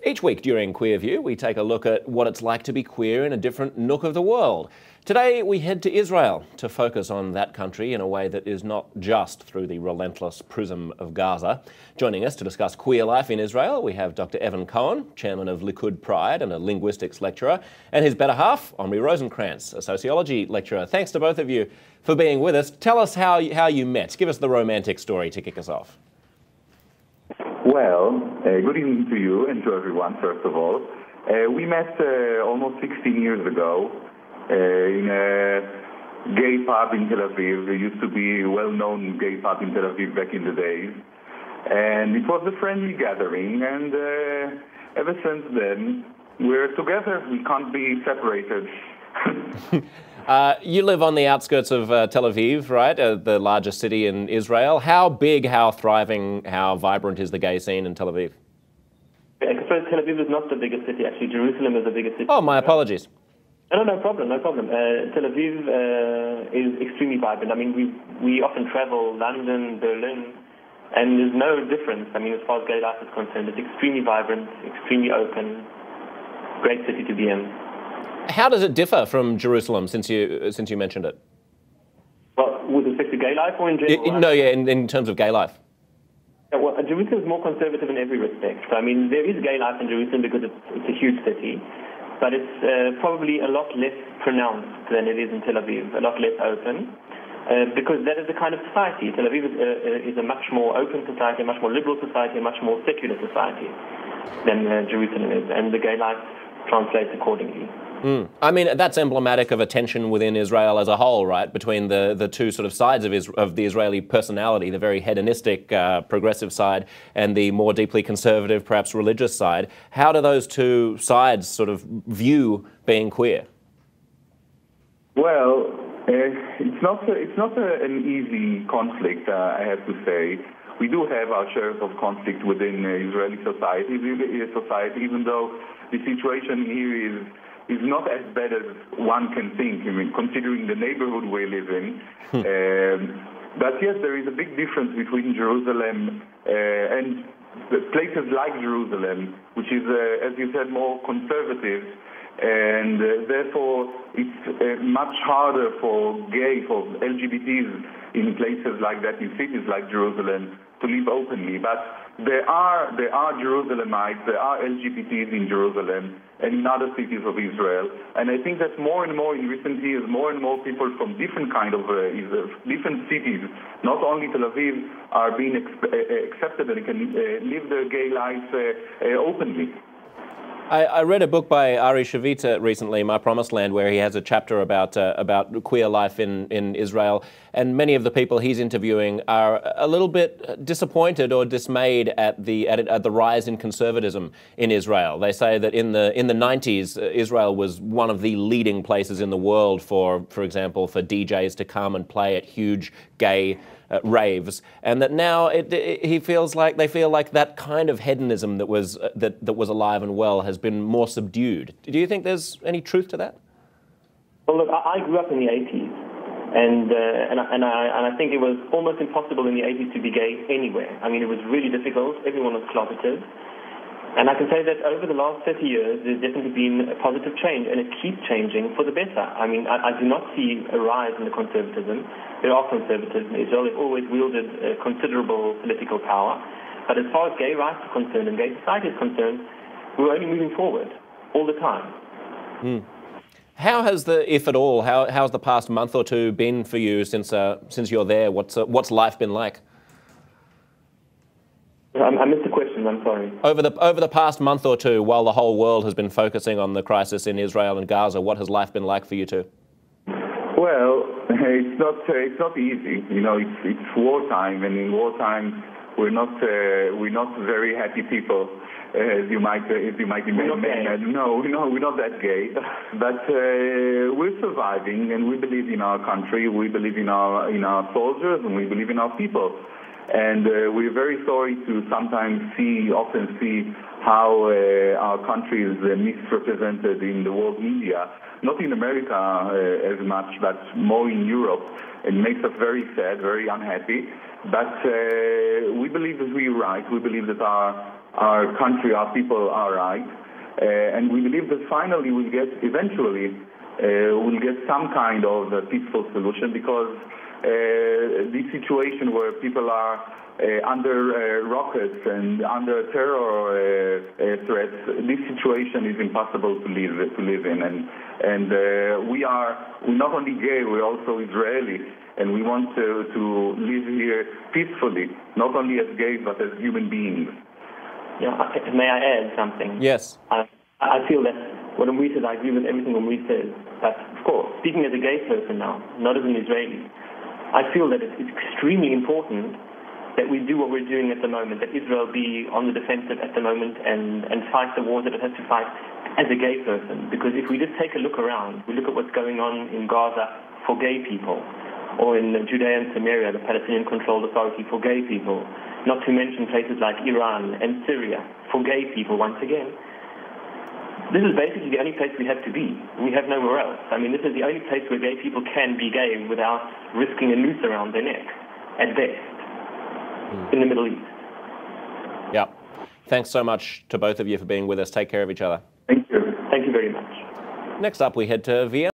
Each week during QueerView, we take a look at what it's like to be queer in a different nook of the world. Today, we head to Israel to focus on that country in a way that is not just through the relentless prism of Gaza. Joining us to discuss queer life in Israel, we have Dr. Evan Cohen, chairman of Likud Pride and a linguistics lecturer, and his better half, Omri Rosenkrantz, a sociology lecturer. Thanks to both of you for being with us. Tell us how you met. Give us the romantic story to kick us off. Well, good evening to you and to everyone, first of all. We met almost 16 years ago in a gay pub in Tel Aviv. There used to be a well-known gay pub in Tel Aviv back in the days. And it was a friendly gathering, and ever since then, we're together. We can't be separated. You live on the outskirts of Tel Aviv, right? The largest city in Israel. How big, how thriving, how vibrant is the gay scene in Tel Aviv? So Tel Aviv is not the biggest city, actually. Jerusalem is the biggest city. Oh, my apologies. No problem. Tel Aviv is extremely vibrant. I mean, we often travel London, Berlin, and there's no difference. I mean, as far as gay life is concerned, it's extremely vibrant, extremely open, great city to be in. How does it differ from Jerusalem, since you mentioned it? Well, with respect to gay life or in general? In terms of gay life. Yeah, well, Jerusalem is more conservative in every respect. So, I mean, there is gay life in Jerusalem because it's a huge city, but it's probably a lot less pronounced than it is in Tel Aviv, a lot less open, because that is the kind of society. Tel Aviv is a much more open society, a much more liberal society, a much more secular society than Jerusalem is, and the gay life translates accordingly. I mean, that's emblematic of a tension within Israel as a whole, right? Between the two sort of sides of the Israeli personality, the very hedonistic, progressive side, and the more deeply conservative, perhaps religious side. How do those two sides sort of view being queer? Well, it's not an easy conflict, I have to say. We do have our shares of conflict within Israeli society, even though the situation here is not as bad as one can think, I mean, considering the neighborhood we live in. But yes, there is a big difference between Jerusalem and places like Jerusalem, which is, as you said, more conservative. And therefore, it's much harder for LGBTs in places like that, in cities like Jerusalem, to live openly. But there are Jerusalemites, there are LGBTs in Jerusalem and in other cities of Israel. And I think that more and more in recent years, more and more people from different different cities, not only Tel Aviv, are being accepted and can live their gay lives openly. I read a book by Ari Shavita recently, My Promised Land, where he has a chapter about queer life in Israel, and many of the people he's interviewing are a little bit disappointed or dismayed at the rise in conservatism in Israel. They say that in the 90s, Israel was one of the leading places in the world for example, for DJs to come and play at huge gay raves, and that now they feel like that kind of hedonism that was alive and well has been more subdued. Do you think there's any truth to that? Well, look, I grew up in the 80s, and I think it was almost impossible in the 80s to be gay anywhere. I mean, it was really difficult. Everyone was closeted. And I can say that over the last 30 years, there's definitely been a positive change, and it keeps changing for the better. I mean, I do not see a rise in the conservatism. There are conservatives in Israel. They've always wielded considerable political power. But as far as gay rights are concerned and gay society is concerned, we're only moving forward all the time. How has if at all, how's the past month or two been for you since you're there? What's life been like? I missed the question, I'm sorry. Over the past month or two, while the whole world has been focusing on the crisis in Israel and Gaza, what has life been like for you two? Well, it's not easy. You know, it's wartime, and in wartime we're not very happy people, as you might imagine. No, we're not that gay, but we're surviving, and we believe in our country, we believe in our soldiers, and we believe in our people. And we're very sorry to often see how our country is misrepresented in the world media, not in America as much, but more in Europe. It makes us very sad, very unhappy. But we believe that we're right. We believe that our our country, our people are right. And we believe that finally eventually we'll get some kind of a peaceful solution, because this situation where people are under rockets and under terror threats, this situation is impossible to live in. And we're not only gay, we're also Israeli, and we want to live here peacefully, not only as gays but as human beings. Yeah, may I add something? Yes. I feel that what Omri said, I agree with everything Omri says. But of course, speaking as a gay person now, not as an Israeli, I feel that it's extremely important that we do what we're doing at the moment, that Israel be on the defensive at the moment and fight the wars that it has to fight as a gay person. Because if we just take a look around, we look at what's going on in Gaza for gay people, or in Judea and Samaria, the Palestinian-controlled authority for gay people, not to mention places like Iran and Syria for gay people once again. This is basically the only place we have to be. We have nowhere else. I mean, this is the only place where gay people can be gay without risking a noose around their neck, at best, in the Middle East. Yeah. Thanks so much to both of you for being with us. Take care of each other. Thank you. Thank you very much. Next up, we head to Vienna.